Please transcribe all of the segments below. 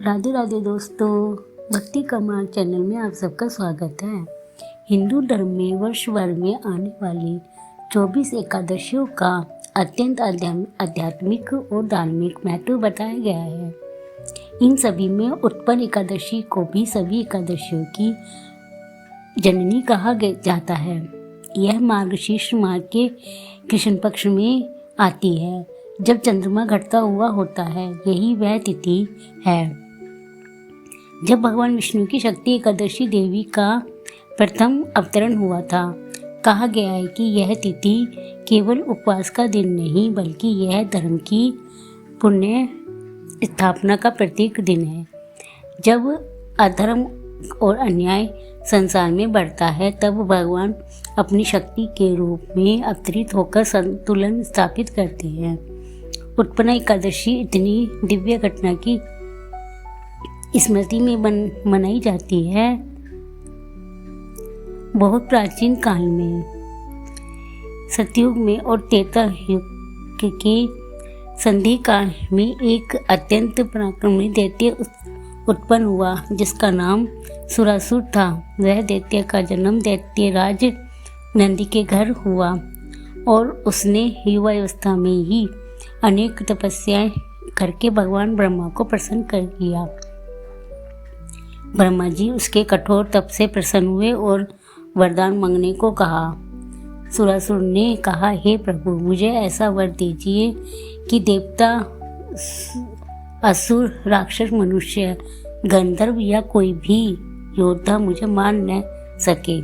राधे राधे दोस्तों, भक्ति कमाल चैनल में आप सबका स्वागत है। हिंदू धर्म में वर्ष भर में आने वाली 24 एकादशियों का अत्यंत आध्यात्मिक और धार्मिक महत्व बताया गया है। इन सभी में उत्पन्न एकादशी को भी सभी एकादशियों की जननी कहा जाता है। यह मार्गशीर्ष माह के कृष्ण पक्ष में आती है, जब चंद्रमा घटता हुआ होता है। यही वह तिथि है जब भगवान विष्णु की शक्ति एकादशी देवी का प्रथम अवतरण हुआ था। कहा गया है कि यह तिथि केवल उपवास का दिन नहीं, बल्कि यह धर्म की पुण्य स्थापना का प्रतीक दिन है। जब अधर्म और अन्याय संसार में बढ़ता है, तब भगवान अपनी शक्ति के रूप में अवतरित होकर संतुलन स्थापित करते हैं। उत्पन्न एकादशी इतनी दिव्य घटना की स्मृति में मनाई जाती है। बहुत प्राचीन काल में सतयुग में और त्रेता युग के संधि काल में एक अत्यंत पराक्रमी दैत्य उत्पन्न हुआ, जिसका नाम सुरासुर था। वह दैत्य का जन्म दैत्यराज नंदी के घर हुआ और उसने युवावस्था में ही अनेक तपस्याएं करके भगवान ब्रह्मा को प्रसन्न कर किया। ब्रह्मा जी उसके कठोर तप से प्रसन्न हुए और वरदान मांगने को कहा। सुरासुर ने कहा, हे प्रभु, मुझे ऐसा वर दीजिए कि देवता, असुर, राक्षस, मनुष्य, गंधर्व या कोई भी योद्धा मुझे मार न सके।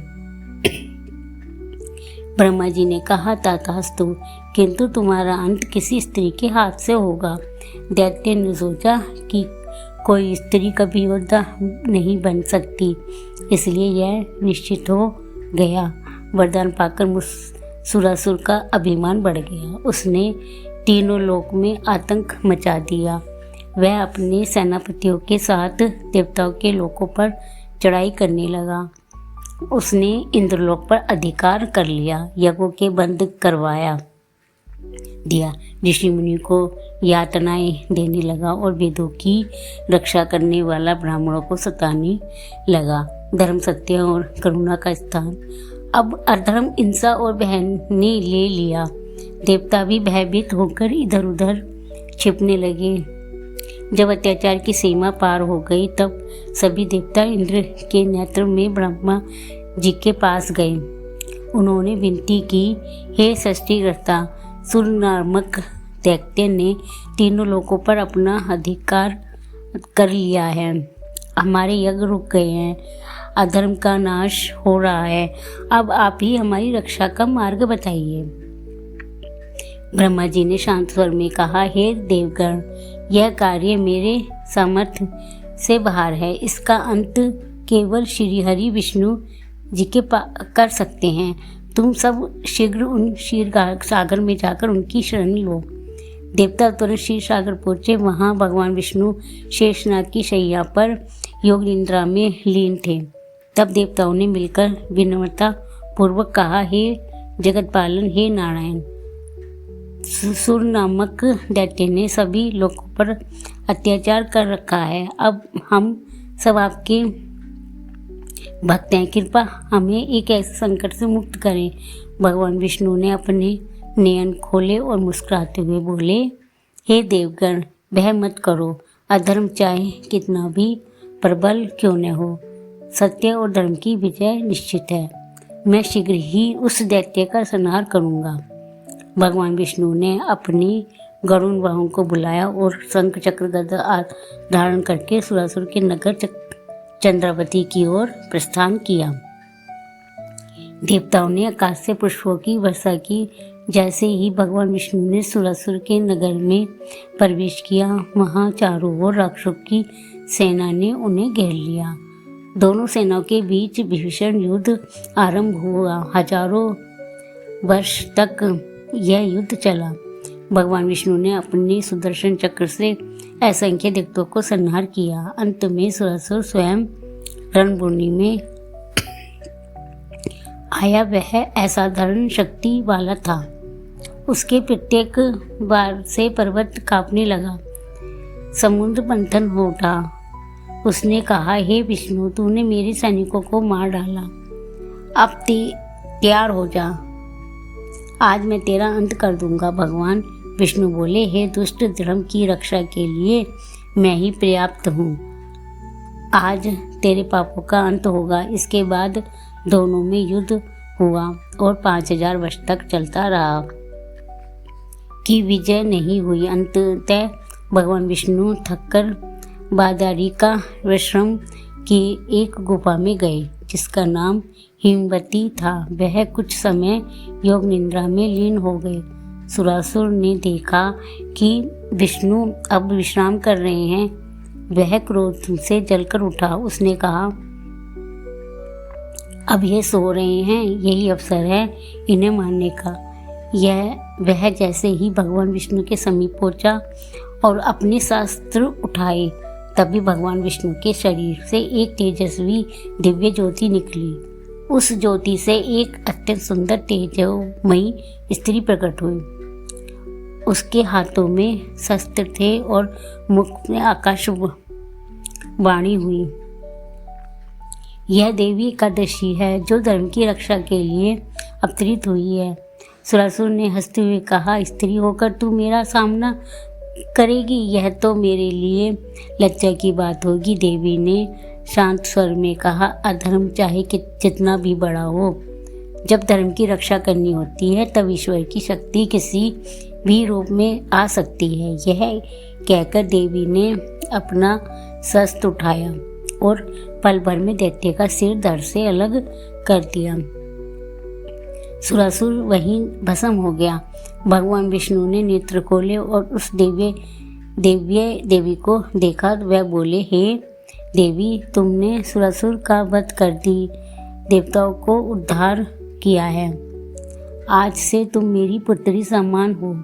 ब्रह्मा जी ने कहा, तथास्तु, किंतु तुम्हारा अंत किसी स्त्री के हाथ से होगा। दैत्य ने सोचा कि कोई स्त्री कभी योद्धा नहीं बन सकती, इसलिए यह निश्चित हो गया। वरदान पाकर सुरासुर का अभिमान बढ़ गया। उसने तीनों लोक में आतंक मचा दिया। वह अपने सेनापतियों के साथ देवताओं के लोकों पर चढ़ाई करने लगा। उसने इंद्रलोक पर अधिकार कर लिया, यज्ञों के बंद करवाया दिया, ऋषि मुनि को यातनाएं देने लगा और वेदों की रक्षा करने वाला ब्राह्मणों को सताने लगा। धर्म, सत्य और करुणा का स्थान अब अधर्म, हिंसा और बहन ने ले लिया। देवता भी भयभीत होकर इधर उधर छिपने लगे। जब अत्याचार की सीमा पार हो गई, तब सभी देवता इंद्र के नेतृत्व में ब्रह्मा जी के पास गए। उन्होंने विनती की, हे सृष्टिकर्ता, सुर नामक दैत्य ने तीनों लोकों पर अपना अधिकार कर लिया है। हमारे यज्ञ रुक गए हैं, अधर्म का नाश हो रहा है। अब आप ही हमारी रक्षा का मार्ग बताइए। ब्रह्मा जी ने शांत स्वर में कहा, हे देवगण, यह कार्य मेरे सामर्थ्य से बाहर है। इसका अंत केवल श्री हरि विष्णु जी के कर सकते हैं। तुम सब शीघ्र उन क्षीर सागर में जाकर उनकी शरण लो। देवता तुरंत क्षीर सागर पहुंचे। वहां भगवान विष्णु शेषनाग की शैया पर योग निद्रा में लीन थे। तब देवताओं ने मिलकर विनम्रता पूर्वक कहा, हे जगतपालन, हे नारायण, सुर नामक दैत्य ने सभी लोगों पर अत्याचार कर रखा है। अब हम सब आपके भक्त हैं, कृपा हमें एक ऐसे संकट से मुक्त करें। भगवान विष्णु ने अपने नयन खोले और मुस्कुराते हुए बोले, हे देवगण, भय मत करो। अधर्म चाहे कितना भी प्रबल क्यों न हो, सत्य और धर्म की विजय निश्चित है। मैं शीघ्र ही उस दैत्य का संहार करूंगा। भगवान विष्णु ने अपनी गरुण बाहुओं को बुलाया और शंख, चक्र, गदा धारण करके सुरासुर के नगर चंद्रावती की ओर प्रस्थान किया। देवताओं ने आकाश से पुष्पों की वर्षा की। जैसे ही भगवान विष्णु ने सुरासुर के नगर में प्रवेश किया, वहां चारों ओर राक्षसों की सेना ने उन्हें घेर लिया। दोनों सेनाओं के बीच भीषण युद्ध आरंभ हुआ। हजारों वर्ष तक यह युद्ध चला। भगवान विष्णु ने अपने सुदर्शन चक्र से असंख्य दैत्यों को संहार किया। अंत में सुरासुर स्वयं रणभूमि में आया। वह असाधारण शक्ति वाला था। उसके प्रत्येक बार से पर्वत कांपने लगा, समुद्र मंथन हो उठा उसने कहा, हे विष्णु, तूने मेरे सैनिकों को मार डाला, अब तैयार हो जा, आज मैं तेरा अंत कर दूंगा। भगवान विष्णु बोले, हे दुष्ट, धर्म की रक्षा के लिए मैं ही पर्याप्त हूँ। आज तेरे पापों का अंत होगा। इसके बाद दोनों में युद्ध हुआ और 5000 वर्ष तक चलता रहा कि विजय नहीं हुई। अंततः भगवान विष्णु थककर बादारिका विश्राम की एक गुफा में गए, जिसका नाम हिमवती था। वह कुछ समय योग निद्रा में लीन हो गए। सुरासुर ने देखा कि विष्णु अब विश्राम कर रहे हैं। वह क्रोध से जलकर उठा। उसने कहा, अब ये सो रहे हैं, यही अवसर है इन्हें मारने का। वह जैसे ही भगवान विष्णु के समीप पहुंचा और अपने शस्त्र उठाए, तभी भगवान विष्णु के शरीर से एक तेजस्वी दिव्य ज्योति निकली। उस ज्योति से एक अत्यंत सुंदर तेजोमयी स्त्री प्रकट हुई। उसके हाथों में शस्त्र थे और मुख में आकाशवाणी हुई। यह देवी एकादशी है जो धर्म की रक्षा के लिए अवतरित हुई है। सुरासुर ने हंसते हुए कहा, स्त्री होकर तू मेरा सामना करेगी, यह तो मेरे लिए लज्जा की बात होगी। देवी ने शांत स्वर में कहा, अधर्म चाहे कि जितना भी बड़ा हो, जब धर्म की रक्षा करनी होती है तब ईश्वर की शक्ति किसी भी रूप में आ सकती है। यह कहकर देवी ने अपना शस्त्र उठाया और पल भर में दैत्य का सिर धड़ से अलग कर दिया। सुरासुर वहीं भस्म हो गया। भगवान विष्णु ने नेत्र खोले और उस देवी को देखा। वह बोले, हे देवी, तुमने सुरासुर का वध कर दी, देवताओं को उद्धार किया है। आज से तुम मेरी पुत्री समान हो।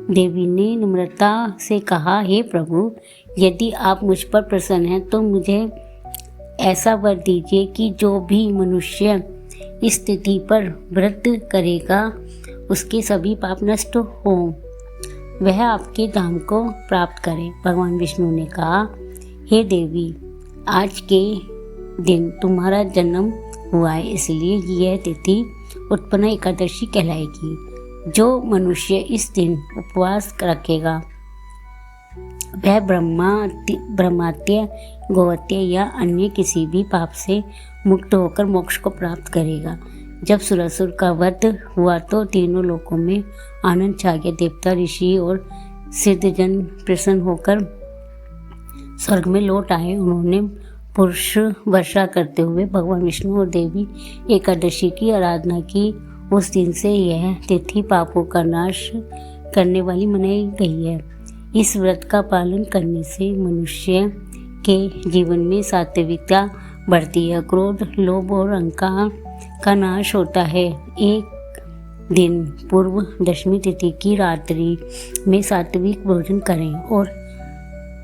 देवी ने नम्रता से कहा, हे प्रभु, यदि आप मुझ पर प्रसन्न हैं तो मुझे ऐसा वर दीजिए कि जो भी मनुष्य इस तिथि पर व्रत करेगा उसके सभी पाप नष्ट हों, वह आपके धाम को प्राप्त करे। भगवान विष्णु ने कहा, हे देवी, आज के दिन तुम्हारा जन्म हुआ है, इसलिए यह तिथि उत्पन्न एकादशी कहलाएगी। जो मनुष्य इस दिन उपवास रखेगा वह ब्रह्मात्य, गोहत्य या अन्य किसी भी पाप से मुक्त होकर मोक्ष को प्राप्त करेगा। जब सुरासुर का वध हुआ तो तीनों लोकों में आनंद छा गया। देवता, ऋषि और सिद्धजन प्रसन्न होकर स्वर्ग में लौट आए। उन्होंने पुरुष वर्षा करते हुए भगवान विष्णु और देवी एकादशी की आराधना की। उस दिन से यह तिथि पापों का नाश करने वाली मनाई गई है। इस व्रत का पालन करने से मनुष्य के जीवन में सात्विकता बढ़ती है, क्रोध, लोभ और अहंकार का नाश होता है। एक दिन पूर्व दशमी तिथि की रात्रि में सात्विक भोजन करें और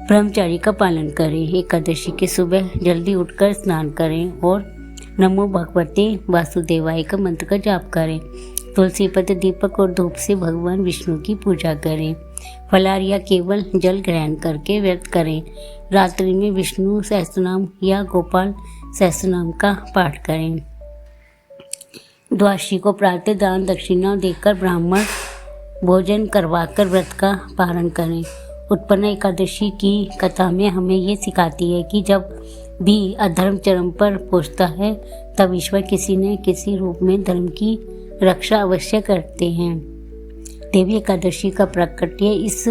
ब्रह्मचारी का पालन करें। एकादशी की सुबह जल्दी उठकर स्नान करें और नमो भगवते वासुदेवाय का मंत्र का जाप करें। तुलसी पत्र, दीपक और धूप से भगवान विष्णु की पूजा करें। फलाहार या केवल जल ग्रहण करके व्रत करें। रात्रि में विष्णु सहस्त्रनाम या गोपाल सहस्त्रनाम का पाठ करें। द्वादशी को प्रातः दान दक्षिणा देकर ब्राह्मण भोजन करवाकर व्रत का पारण करें। उत्पन्न एकादशी की कथा में हमें ये सिखाती है कि जब भी अधर्म चरम पर पहुंचता है तब ईश्वर किसी न किसी रूप में धर्म की रक्षा अवश्य करते हैं। देवी एकादशी का प्राकट्य इस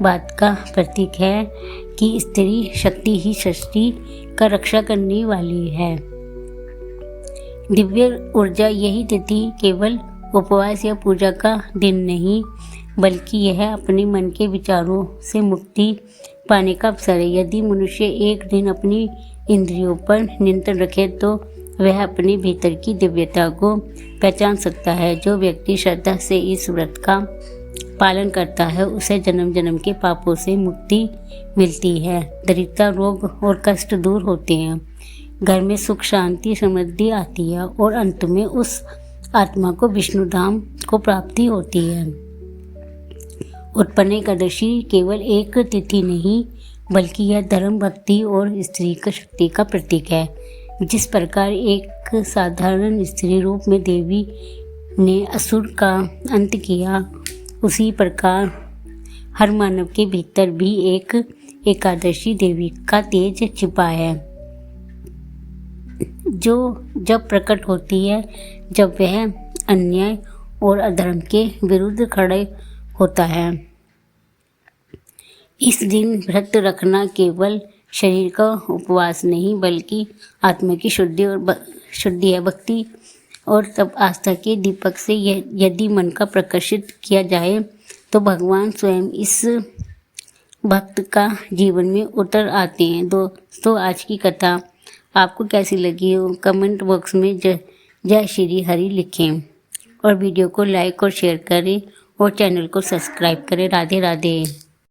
बात का प्रतीक है कि स्त्री शक्ति ही सृष्टि का रक्षा करने वाली है। दिव्य ऊर्जा यही तिथि केवल उपवास या पूजा का दिन नहीं, बल्कि यह अपने मन के विचारों से मुक्ति पाने का अवसर है। यदि मनुष्य एक दिन अपनी इंद्रियों पर नियंत्रण रखे तो वह अपने भीतर की दिव्यता को पहचान सकता है। जो व्यक्ति श्रद्धा से इस व्रत का पालन करता है उसे जन्म जन्म के पापों से मुक्ति मिलती है। दरिद्रता, रोग और कष्ट दूर होते हैं। घर में सुख, शांति, समृद्धि आती है और अंत में उस आत्मा को विष्णु धाम को प्राप्ति होती है। उत्पन्न एकादशी केवल एक तिथि नहीं बल्कि यह धर्म, भक्ति और स्त्री की शक्ति का प्रतीक है। जिस प्रकार एक साधारण स्त्री रूप में देवी ने असुर का अंत किया, उसी प्रकार हर मानव के भीतर भी एक एकादशी देवी का तेज छिपा है, जो जब प्रकट होती है, जब वह अन्याय और अधर्म के विरुद्ध खड़े होता है। इस दिन व्रत रखना केवल शरीर का उपवास नहीं, बल्कि आत्मा की शुद्धि है। भक्ति और तब आस्था के दीपक से यदि मन का प्रकाशित किया जाए, तो भगवान स्वयं इस भक्त का जीवन में उतर आते हैं। दोस्तों, आज की कथा आपको कैसी लगी हो, कमेंट बॉक्स में जय श्री हरि लिखें और वीडियो को लाइक और शेयर करें और चैनल को सब्सक्राइब करें। राधे राधे।